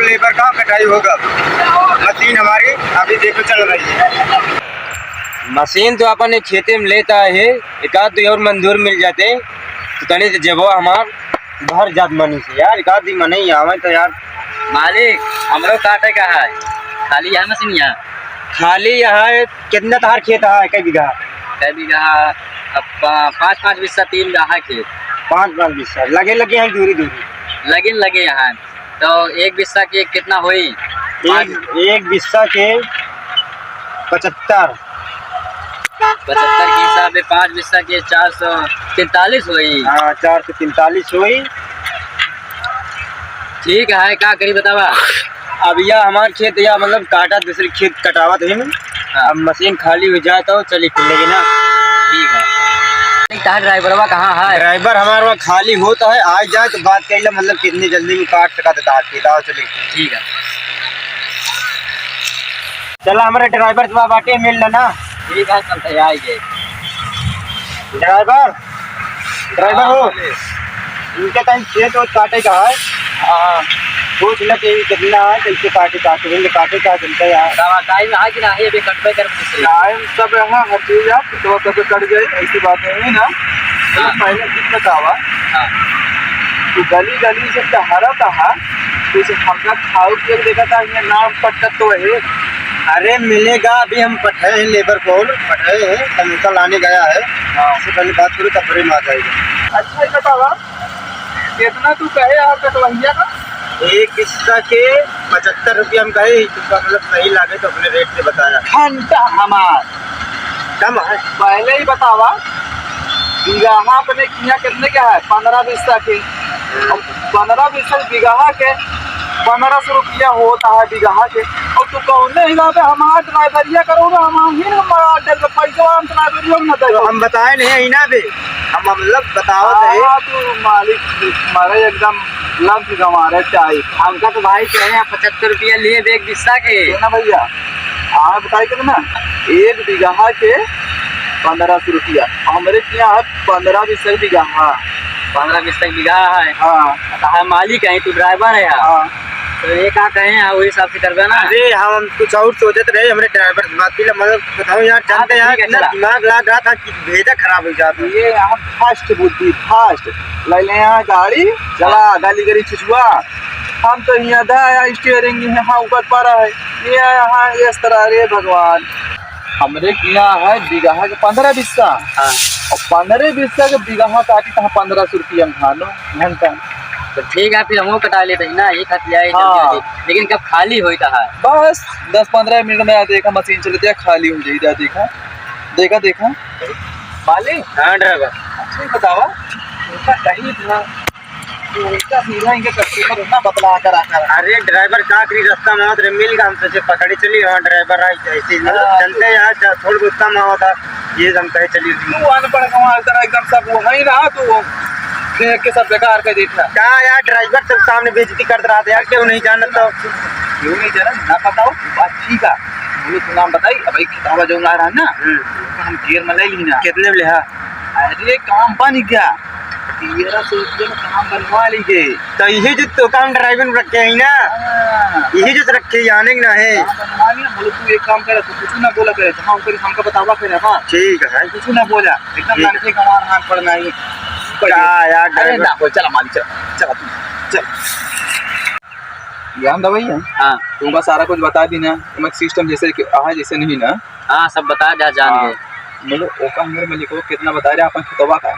Labour का कटाई होगा। मशीन हमारी अभी देखो चल रही है। मशीन तो अपन खेते में लेता है, एक आध दो और मजदूर मिल जाते तो तनी से जब हमार भर जात मनी से यार, एक आध दिन मन ही आवे तो यार। मालिक हमरो काटे का है, खाली है मशीन यहाँ? खाली यहाँ कितना तार खेत है? कई बीघा? कई बीघा? 5-5 बिस्सा 3 बीघा खेत। 5-5 बिस्सा लगे लगे हैं दूरी दूरी लगे यहाँ। तो एक बिस्सा के कितना हुई? एक बिस्सा के 75 के हिसाब से 5 बिस्सा के 443 हुई। हाँ 443 हुई। ठीक है, क्या करी बतावा? अब यह हमारे खेत या मतलब काटा दूसरे खेत कटावा थे। हाँ। अब मशीन खाली हो जाए तो चली फिर लेगी ना। ठीक है। ड्राइवरवा कहाँ है? ड्राइवर हमारे वहाँ खाली होता है, आ जाए तो बात कर ले, मतलब कितनी जल्दी में काट सका था खेत। आओ चलिए। ठीक है चला हमारे ड्राइवर से बाटे मिल लेना। ठीक है, चल तैयार गए। ड्राइवर हो इनके कहीं खेत और काटे का है? हाँ पूछ ले कि कितना है, कैसे काटे का चलता है यार। टाइम है कि नहीं? अभी कटवे कर टाइम सब यहाँ हर चीज आप तो कब कट गई ऐसी बात नहीं ना। हाँ। पहले कुछ बतावा। हाँ। तो गली गली से टहरा था कुछ हमका खाओ पिए देखा था, ये नाम पट्टा तो है। अरे मिलेगा, अभी हम पठे हैं, लेबर कॉल पठे हैं, समोसा लाने गया है। उससे पहले बात करूँ तब बड़े में आ जाएगा। अच्छा बतावा कितना तू कहे यार कटवैया का? एक हिस्सा के 75 रुपया हम कहे, तुमका मतलब सही लागे तो अपने रेट से बताया। घंटा हमार कम है, पहले ही बतावा। बीघा अपने किया कितने का है? 15 बिस्सा के। 15 बिस्सा बीघा के 1500 रुपया होता है बीघा के। और तू कौन हिसाब से हमारा ड्राइवरिया करोगे? हम ही पैसा हम बताए नहीं ना बे, हम मतलब बताओ तू मालिक हमारे एकदम लग हमारे चाहिए। हमका तो भाई कहे 75 रुपया लिए एक बिस्सा के ना भैया। हाँ बताए कर ना, एक बीघा के 1500 रुपया हमारे यहाँ 15 बिस्सा बीघा। 15 बिस्सा बीघा है। हाँ मालिक है, तू ड्राइवर है। हाँ तो ये क्या कहे वही हिसाब से करबे ना। अरे हम कुछ और सोचते रहे, हमारे ड्राइवर से बात की मतलब बताओ यार, जानते यार कितना दिमाग लग रहा था कि भेजा खराब हो जाता। ये यहाँ फास्ट बुद्धि फास्ट ले ले यहाँ गाड़ी चला, गाली गली छिछुआ। हम तो यहाँ दा स्टीयरिंग यहाँ ऊपर पर है, ये यहाँ इस तरह। रे भगवान, हमरे यहाँ है बीघा के 15 बिस्सा। हाँ। और 15 बिस्सा के बीघा काटी कहाँ 1500 रुपया भानो घंटा। तो ठीक है, फिर हम कटा लेते हैं ना, एक हाथ जाए। हाँ। लेकिन कब खाली होता है? बस 10-15 मिनट में देखा मशीन चलती है, खाली हो जाएगी। देखा मालिक। हाँ ड्राइवर। अच्छा ही बतावा, उनका कहीं था उनका सीधा इनके कस्टमर ना बतला कर आता है। अरे ड्राइवर का रास्ता में होता मिल गया, हमसे पकड़े चली। हाँ ड्राइवर ऐसे मतलब चलते यार थोड़ा बहुत कम होता, ये हम कहे चलिए। तू अनपढ़ कमाल तरह एकदम सब वो नहीं रहा, तू देख के सब बेकार कर देता क्या यार। ड्राइवर सब सामने बेइज्जती कर रहा था यार, क्यों नहीं जाना? तो क्यों नहीं जाना ना बताओ बात। ठीक है बोलो, तू नाम बताई। अब किताबा जो ला रहा ना हम घेर में ले ली ना। कितने में लिया? अरे काम बन गया 1300 रुपये में काम बनवा लीजिए। तो यही जो तो काम ड्राइवर में रखे है ना, यही जो रखे आने ना है। बनवा लिया बोलो। तू एक काम करे, तो कुछ ना बोला करे, हाँ हमको बतावा करे। हाँ ठीक है, कुछ ना बोला एकदम लाने कमार हाथ पड़ना है यार। अरे ना बोल, चला मालिक चला तू चल। ज्ञान दवाई। हाँ तुमका सारा कुछ बता दी ना, तुम सिस्टम जैसे जैसे नहीं ना। हाँ सब बता जा जान गए। बोलो ओका हमरे में लिखो कितना बता रहे अपन खेतवा का?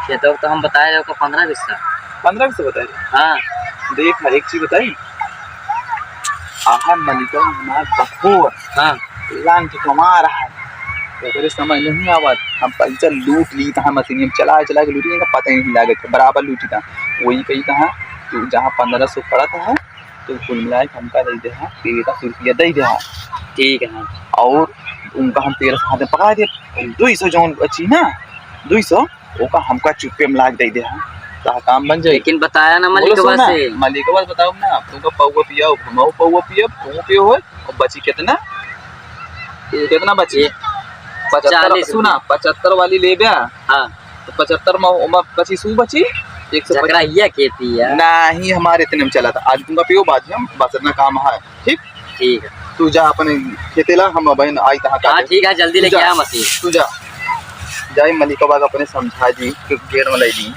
खेतों तो हम बताए रहे 15 बिस्सा। 15 बिस्सा बता रहे। हाँ देख एक चीज बताई, आहा मलिका हमार बखोर। हाँ लान के कमा रहा है, तो समझ नहीं आवत। हम पैसा लूट ली था, मशीन चला के लूटी का पता ही नहीं लागत, बराबर लूटी था। वही कही कहा तू जहाँ 1500 पड़ा था तो कुल मिलाए हमका दे दे 1300 रुपया दे दे। ठीक है। और उनका हम 1300 हाथ में पकड़ा दे। 200 जो अच्छी ना 200 ओका हमका चुप्पे में लाग दे दे। काम बन जाए। लेकिन बताया ना मालिकवा से। मालिकवा बताओ ना, तुमका पौवा पिया घुमाओ, पौवा पिया पियो हो। और बची कितना बची? 75। सुना 75 वाली ले गया। हाँ तो 75 में बची सू बची जकरा ये खेती है नहीं हमारे इतने में चला था आज तुमका पियो बात हम बस इतना काम है ठीक ठीक है तू जा अपने खेते ला हम बहन आई तहाँ हाँ ठीक है जल्दी लेके आ मशीन तू जा जाई मलिका बाग अपने समझा जी कि गेट में ले दी